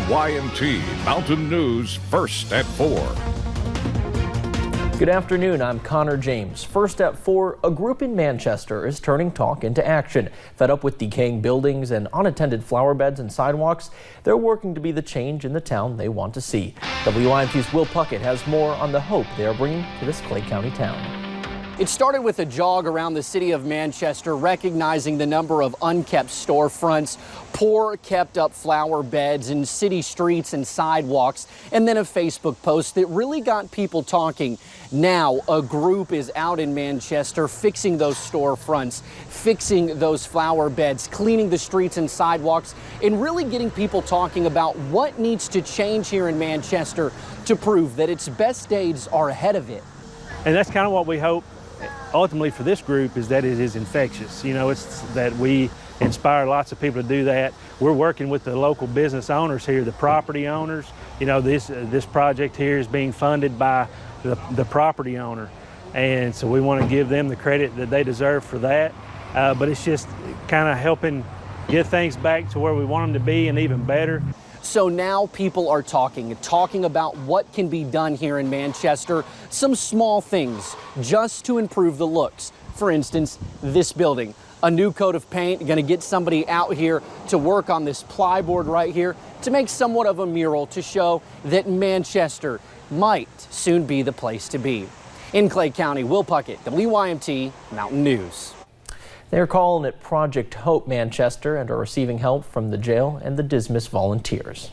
WYMT Mountain News First at 4. Good afternoon, I'm Connor James. First at 4, a group in Manchester is turning talk into action. Fed up with decaying buildings and unattended flower beds and sidewalks, they're working to be the change in the town they want to see. WYMT's Will Puckett has more on the hope they are bringing to this Clay County town. It started with a jog around the city of Manchester, recognizing the number of unkept storefronts, poor kept up flower beds in city streets and sidewalks, and then a Facebook post that really got people talking. Now a group is out in Manchester fixing those storefronts, fixing those flower beds, cleaning the streets and sidewalks, and really getting people talking about what needs to change here in Manchester to prove that its best days are ahead of it. And that's kind of what we hope ultimately for this group, is that it is infectious. You know, it's that we inspire lots of people to do that. We're working with the local business owners here, the property owners. You know, this project here is being funded by the property owner, and so we want to give them the credit that they deserve for that. But it's just kind of helping get things back to where we want them to be and even better. So now people are talking about what can be done here in Manchester, some small things just to improve the looks. For instance, this building, a new coat of paint, going to get somebody out here to work on this plyboard right here to make somewhat of a mural to show that Manchester might soon be the place to be. In Clay County, Will Puckett, WYMT Mountain News. They're calling it Project Hope Manchester and are receiving help from the jail and the Dismas volunteers.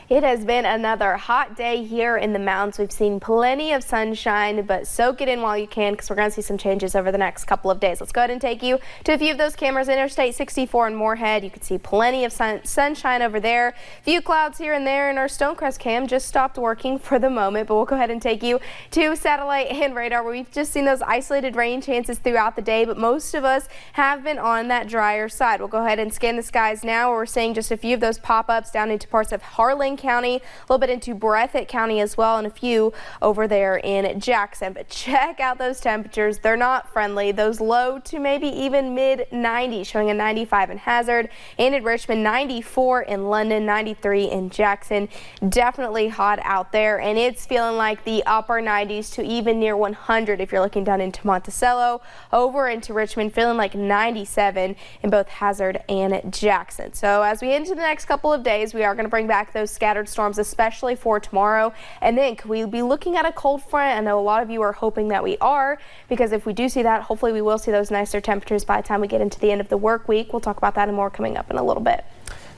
It has been another hot day here in the mountains. We've seen plenty of sunshine, but soak it in while you can, because we're going to see some changes over the next couple of days. Let's go ahead and take you to a few of those cameras. Interstate 64 in Moorhead. You can see plenty of sunshine over there. A few clouds here and there, and our Stonecrest cam just stopped working for the moment, but we'll go ahead and take you to satellite and radar, where we've just seen those isolated rain chances throughout the day, but most of us have been on that drier side. We'll go ahead and scan the skies now, where we're seeing just a few of those pop-ups down into parts of Harlan County, a little bit into Breathitt County as well, and a few over there in Jackson. But check out those temperatures. They're not friendly. Those low to maybe even mid 90s, showing a 95 in Hazard and in Richmond, 94 in London, 93 in Jackson. Definitely hot out there, and it's feeling like the upper 90s to even near 100 if you're looking down into Monticello. Over into Richmond, feeling like 97 in both Hazard and Jackson. So as we head into the next couple of days, we are going to bring back those scattered storms, especially for tomorrow. And then could we be looking at a cold front? I know a lot of you are hoping that we are, because if we do see that, hopefully we will see those nicer temperatures by the time we get into the end of the work week. We'll talk about that and more coming up in a little bit.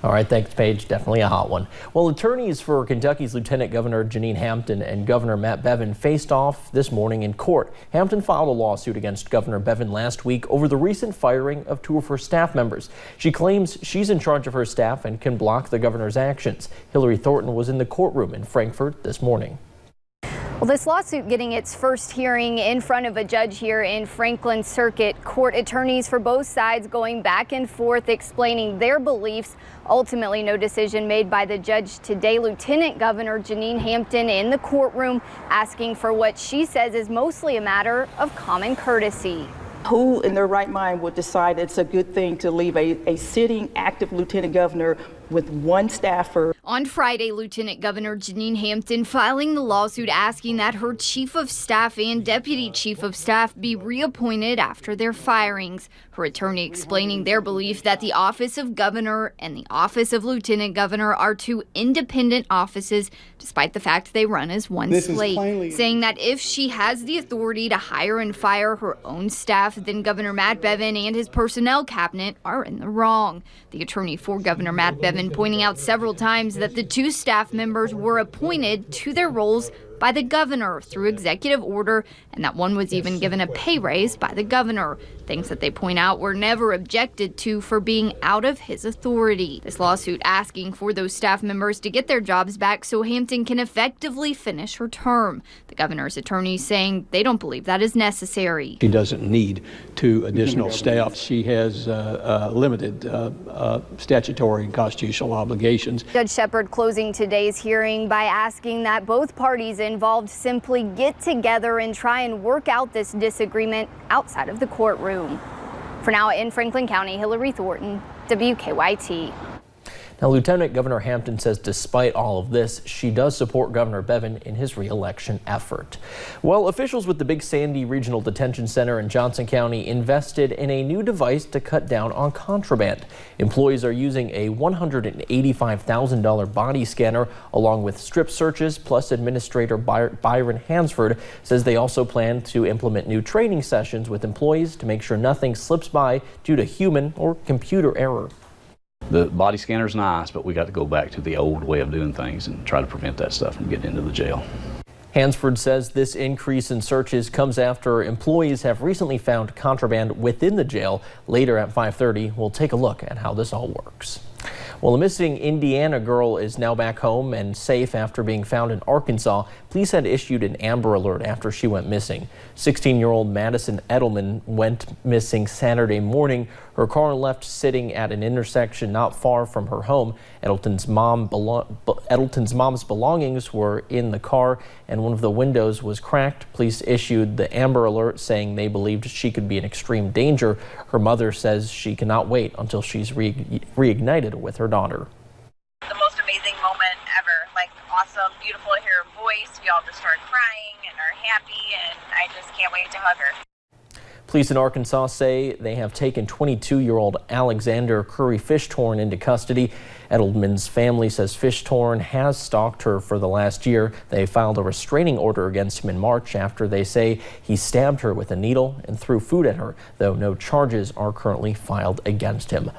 All right, thanks, Paige. Definitely a hot one. Well, attorneys for Kentucky's Lieutenant Governor Jeanine Hampton and Governor Matt Bevin faced off this morning in court. Hampton filed a lawsuit against Governor Bevin last week over the recent firing of 2 of her staff members. She claims she's in charge of her staff and can block the governor's actions. Hillary Thornton was in the courtroom in Frankfort this morning. Well, this lawsuit getting its first hearing in front of a judge here in Franklin Circuit Court. Attorneys for both sides going back and forth explaining their beliefs. Ultimately, no decision made by the judge today. Lieutenant Governor Jeanine Hampton in the courtroom asking for what she says is mostly a matter of common courtesy. Who in their right mind would decide it's a good thing to leave a sitting active lieutenant governor with one staffer? On Friday, Lieutenant Governor Jeanine Hampton filing the lawsuit asking that her chief of staff and deputy chief of staff be reappointed after their firings. Her attorney explaining their belief that the office of governor and the office of lieutenant governor are 2 independent offices, despite the fact they run as one slate. Saying that if she has the authority to hire and fire her own staff, then Governor Matt Bevin and his personnel cabinet are in the wrong. The attorney for Governor Matt Bevin pointing out several times that the 2 staff members were appointed to their roles by the governor through executive order, and that one was even given a pay raise by the governor. Things that they point out were never objected to for being out of his authority. This lawsuit asking for those staff members to get their jobs back so Hampton can effectively finish her term. The governor's attorneys saying they don't believe that is necessary. She doesn't need 2 additional staff. She has limited statutory and constitutional obligations. Judge Shepard closing today's hearing by asking that both parties involved simply get together and try and work out this disagreement outside of the courtroom. For now, in Franklin County, Hillary Thornton, WKYT. Now, Lieutenant Governor Hampton says despite all of this, she does support Governor Bevin in his re-election effort. Well, officials with the Big Sandy Regional Detention Center in Johnson County invested in a new device to cut down on contraband. Employees are using a $185,000 body scanner along with strip searches, plus Administrator Byron Hansford says they also plan to implement new training sessions with employees to make sure nothing slips by due to human or computer error. The body scanner's nice, but we got to go back to the old way of doing things and try to prevent that stuff from getting into the jail. Hansford says this increase in searches comes after employees have recently found contraband within the jail. Later at 5:30, we'll take a look at how this all works. Well, a missing Indiana girl is now back home and safe after being found in Arkansas. Police had issued an Amber Alert after she went missing. 16-year-old Madison Edelman went missing Saturday morning. Her car left sitting at an intersection not far from her home. Edelton's mom's belongings were in the car, and one of the windows was cracked. Police issued the Amber Alert, saying they believed she could be in extreme danger. Her mother says she cannot wait until she's reignited with her daughter. The most amazing moment ever. Like, awesome, beautiful to hear her voice. We all just start crying and are happy, and I just can't wait to hug her. Police in Arkansas say they have taken 22-year-old Alexander Curry Fishtorn into custody. Edelman's family says Fishtorn has stalked her for the last year. They filed a restraining order against him in March after they say he stabbed her with a needle and threw food at her, though no charges are currently filed against him.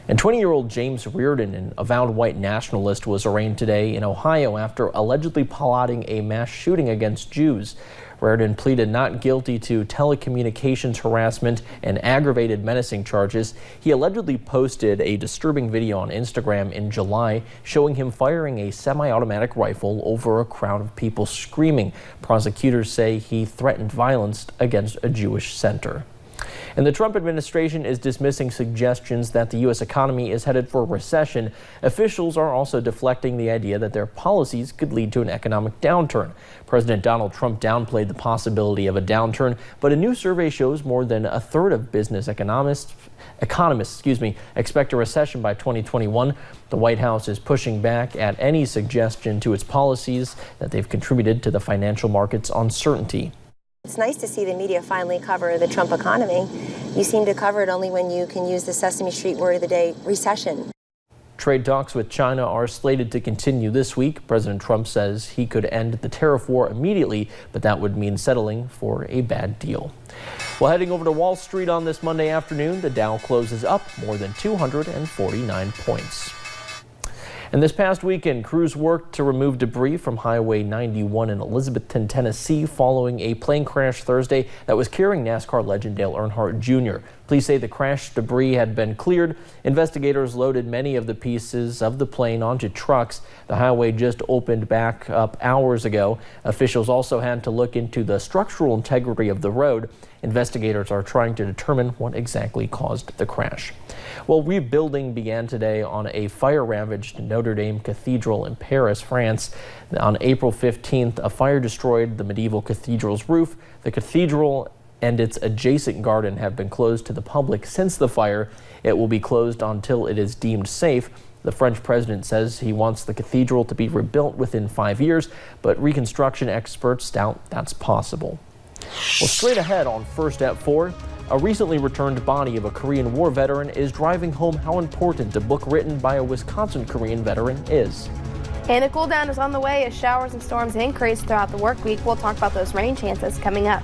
And 20-year-old James Reardon, an avowed white nationalist, was arraigned today in Ohio after allegedly plotting a mass shooting against Jews. Reardon pleaded not guilty to telecommunications harassment and aggravated menacing charges. He allegedly posted a disturbing video on Instagram in July showing him firing a semi-automatic rifle over a crowd of people screaming. Prosecutors say he threatened violence against a Jewish center. And the Trump administration is dismissing suggestions that the U.S. economy is headed for a recession. Officials are also deflecting the idea that their policies could lead to an economic downturn. President Donald Trump downplayed the possibility of a downturn, but a new survey shows more than a third of business economists expect a recession by 2021. The White House is pushing back at any suggestion to its policies that they've contributed to the financial market's uncertainty. It's nice to see the media finally cover the Trump economy. You seem to cover it only when you can use the Sesame Street word of the day, recession. Trade talks with China are slated to continue this week. President Trump says he could end the tariff war immediately, but that would mean settling for a bad deal. Well, heading over to Wall Street on this Monday afternoon, the Dow closes up more than 249 points. And this past weekend, crews worked to remove debris from Highway 91 in Elizabethton, Tennessee, following a plane crash Thursday that was carrying NASCAR legend Dale Earnhardt Jr. Police say the crash debris had been cleared. Investigators loaded many of the pieces of the plane onto trucks. The highway just opened back up hours ago. Officials also had to look into the structural integrity of the road. Investigators are trying to determine what exactly caused the crash. Well, rebuilding began today on a fire-ravaged Notre Dame Cathedral in Paris, France. On April 15th, a fire destroyed the medieval cathedral's roof. The cathedral and its adjacent garden have been closed to the public since the fire. It will be closed until it is deemed safe. The French president says he wants the cathedral to be rebuilt within 5 years, but reconstruction experts doubt that's possible. Well, straight ahead on First at 4, a recently returned body of a Korean War veteran is driving home how important a book written by a Wisconsin Korean veteran is. And a cool down is on the way as showers and storms increase throughout the work week. We'll talk about those rain chances coming up.